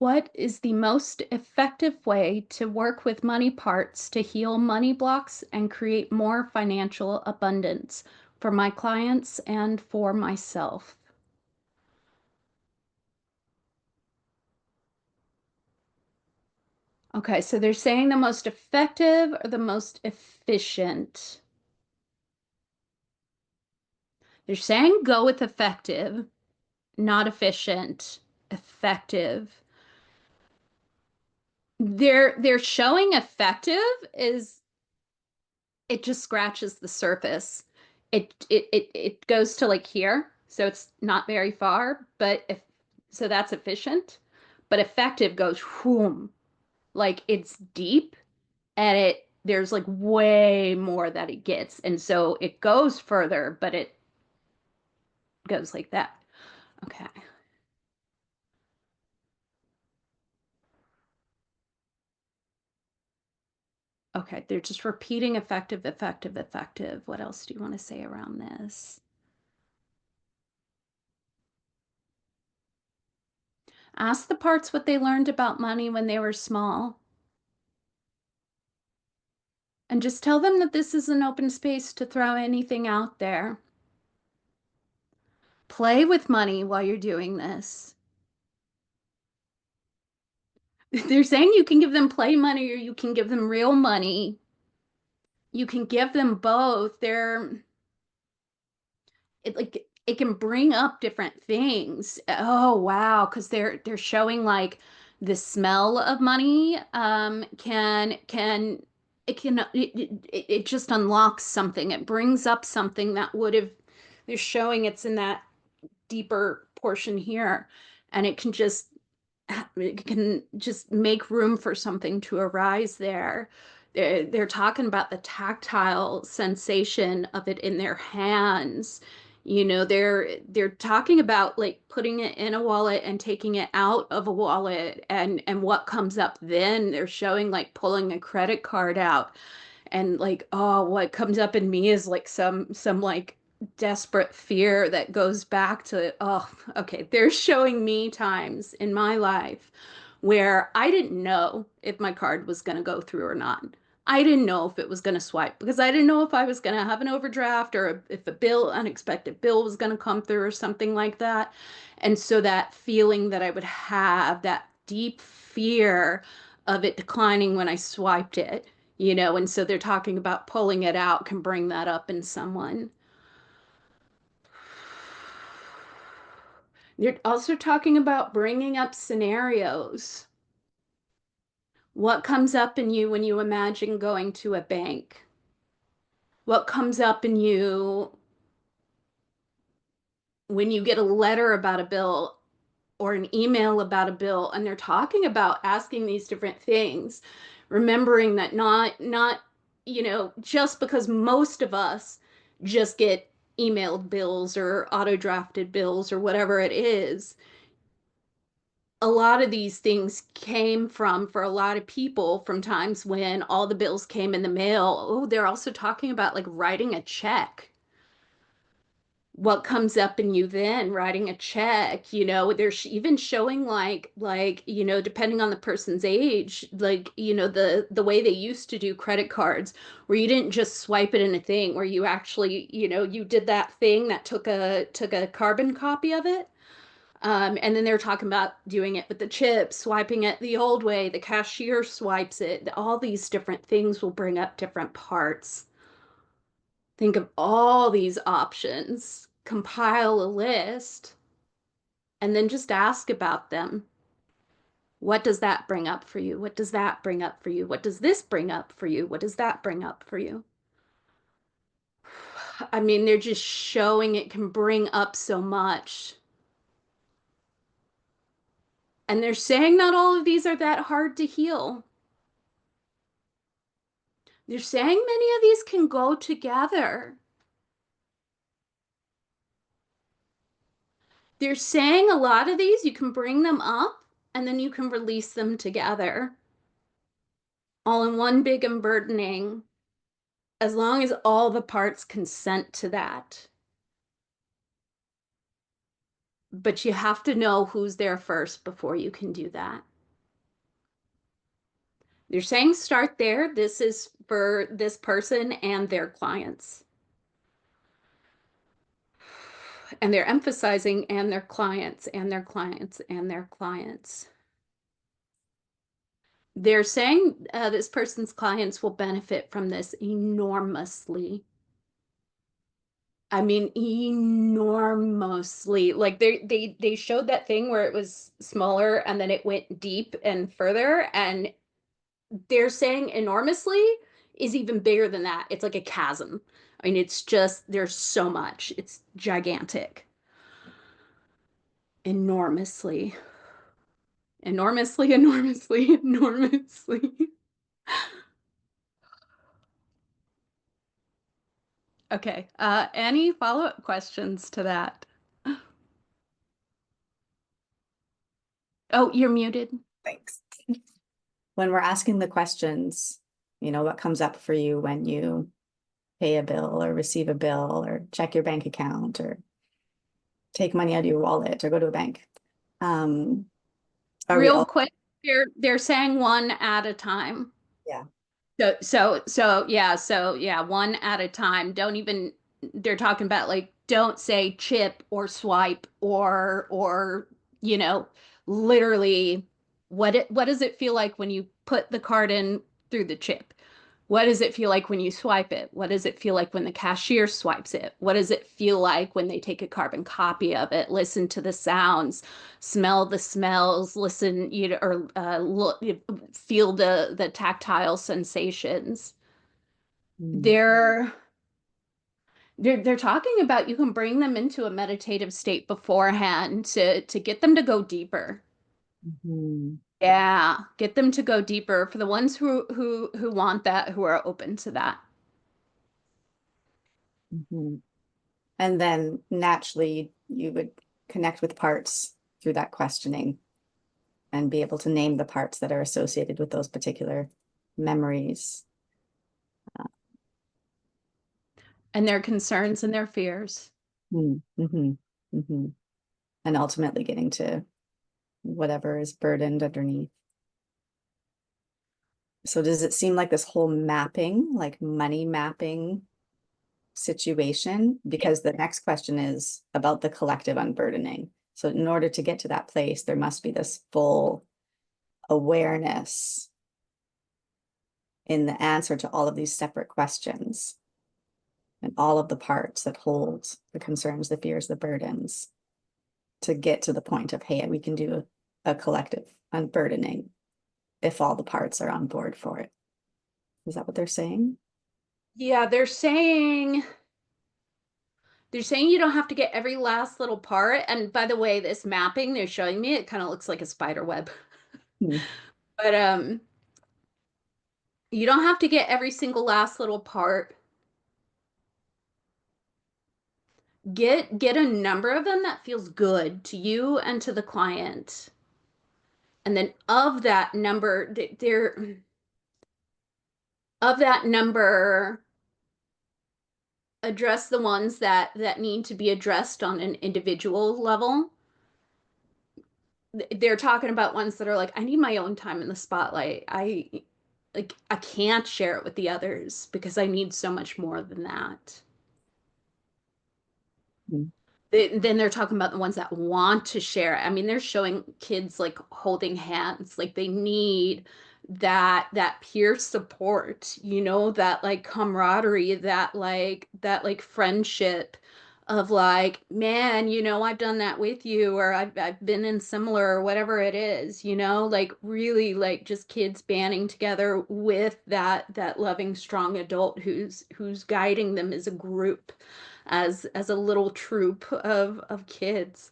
What is the most effective way to work with money parts to heal money blocks and create more financial abundance for my clients and for myself? Okay, so they're saying the most effective or the most efficient. They're saying go with effective, not efficient, effective. They're showing effective is it just scratches the surface. It goes to like here, so it's not very far, but if so that's efficient, but effective goes whoom, like it's deep and it there's like way more that it gets. And so it goes further, but it goes like that. Okay. Okay, they're just repeating effective, effective, effective. What else do you want to say around this? Ask the parts what they learned about money when they were small. And just tell them that this is an open space to throw anything out there. Play with money while you're doing this. They're saying you can give them play money or you can give them real money. You can give them both. It can bring up different things. Oh wow, because they're showing like the smell of money can it just unlocks something. It brings up something that would have they're showing it's in that deeper portion here, and it can just make room for something to arise there. They're talking about the tactile sensation of it in their hands. They're talking about like putting it in a wallet and taking it out of a wallet and what comes up then. They're showing like pulling a credit card out and like, oh, what comes up in me is like some like desperate fear that goes back to, oh, okay, they're showing me times in my life where I didn't know if my card was going to go through or not. I didn't know if it was going to swipe because I didn't know if I was going to have an overdraft or if a unexpected bill was going to come through or something like that. And so that feeling that I would have, that deep fear of it declining when I swiped it, and so they're talking about pulling it out can bring that up in someone. They're also talking about bringing up scenarios. What comes up in you when you imagine going to a bank? What comes up in you when you get a letter about a bill or an email about a bill and they're talking about asking these different things, remembering that not just because most of us just get emailed bills or auto drafted bills or whatever it is, a lot of these things came from for a lot of people from times when all the bills came in the mail. Oh, they're also talking about like writing a check. What comes up in you then writing a check, they're even showing like depending on the person's age, like the way they used to do credit cards where you didn't just swipe it in a thing where you actually you did that thing that took a carbon copy of it. And then they're talking about doing it with the chip, swiping it the old way, the cashier swipes it. All these different things will bring up different parts. Think of all these options, compile a list, and then just ask about them. What does that bring up for you? What does that bring up for you? What does this bring up for you? What does that bring up for you? I mean, they're just showing it can bring up so much. And they're saying not all of these are that hard to heal. They're saying many of these can go together. They're saying a lot of these, you can bring them up and then you can release them together, all in one big unburdening, as long as all the parts consent to that. But you have to know who's there first before you can do that. They're saying start there. This is for this person and their clients. And they're emphasizing and their clients and their clients and their clients. They're saying this person's clients will benefit from this enormously. I mean, enormously. Like they showed that thing where it was smaller and then it went deep and further, and they're saying enormously is even bigger than that. It's like a chasm. I mean, it's just there's so much. It's gigantic. Enormously. Enormously, enormously, enormously. Okay. Any follow-up questions to that? Oh, you're muted. Thanks. When we're asking the questions, what comes up for you when you pay a bill or receive a bill or check your bank account or take money out of your wallet or go to a bank? Are we Real all, quick, they're saying one at a time. yeah. So yeah, one at a time. Don't even, they're talking about like don't say chip or swipe or you know, literally what does it feel like when you put the card in through the chip? What does it feel like when you swipe it? What does it feel like when the cashier swipes it? What does it feel like when they take a carbon copy of it? Listen to the sounds, smell the smells, listen, or look, feel the tactile sensations. Mm-hmm. They're they're talking about you can bring them into a meditative state beforehand to get them to go deeper. Yeah, get them to go deeper for the ones who want that, who are open to that. Mm-hmm. And then naturally you would connect with parts through that questioning and be able to name the parts that are associated with those particular memories. And their concerns and their fears. Mm-hmm. Mm-hmm. And ultimately getting to whatever is burdened underneath. So does it seem like this whole mapping, like money mapping situation? Because the next question is about the collective unburdening. So in order to get to that place, there must be this full awareness in the answer to all of these separate questions and all of the parts that hold the concerns, the fears, the burdens to get to the point of, hey, we can do a collective unburdening if all the parts are on board for it. Is that what they're saying? Yeah, they're saying you don't have to get every last little part. And by the way, this mapping they're showing me, it kind of looks like a spider web. Hmm. But you don't have to get every single last little part. Get a number of them that feels good to you and to the client. And then of that number, there of that number, address the ones that need to be addressed on an individual level. They're talking about ones that are like, I need my own time in the spotlight. I can't share it with the others because I need so much more than that. Hmm. Then they're talking about the ones that want to share. I mean, they're showing kids like holding hands, like they need that peer support, that like camaraderie, that like friendship of like, man, I've done that with you, or I've been in similar, or whatever it is, like really like just kids banding together with that loving, strong adult who's guiding them as a group, as a little troop of kids.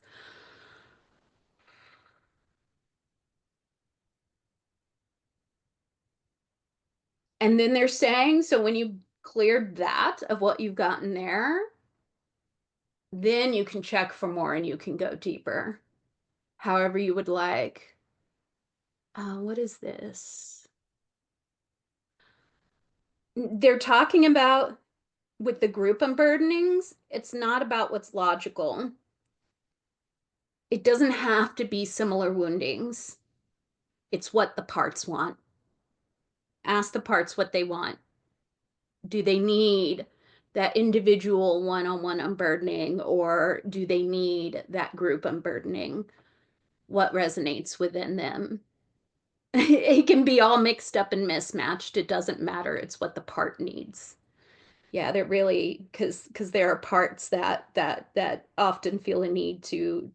And then they're saying, so when you cleared that of what you've gotten there, then you can check for more and you can go deeper, however you would like. What is this? They're talking about with the group unburdenings, it's not about what's logical. It doesn't have to be similar woundings. It's what the parts want. Ask the parts what they want. Do they need that individual one-on-one unburdening, or do they need that group unburdening? What resonates within them? It can be all mixed up and mismatched. It doesn't matter. It's what the part needs. Yeah, they're really, because there are parts that often feel a need to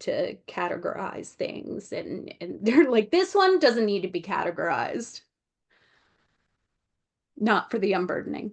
categorize things, and they're like, this one doesn't need to be categorized. Not for the unburdening.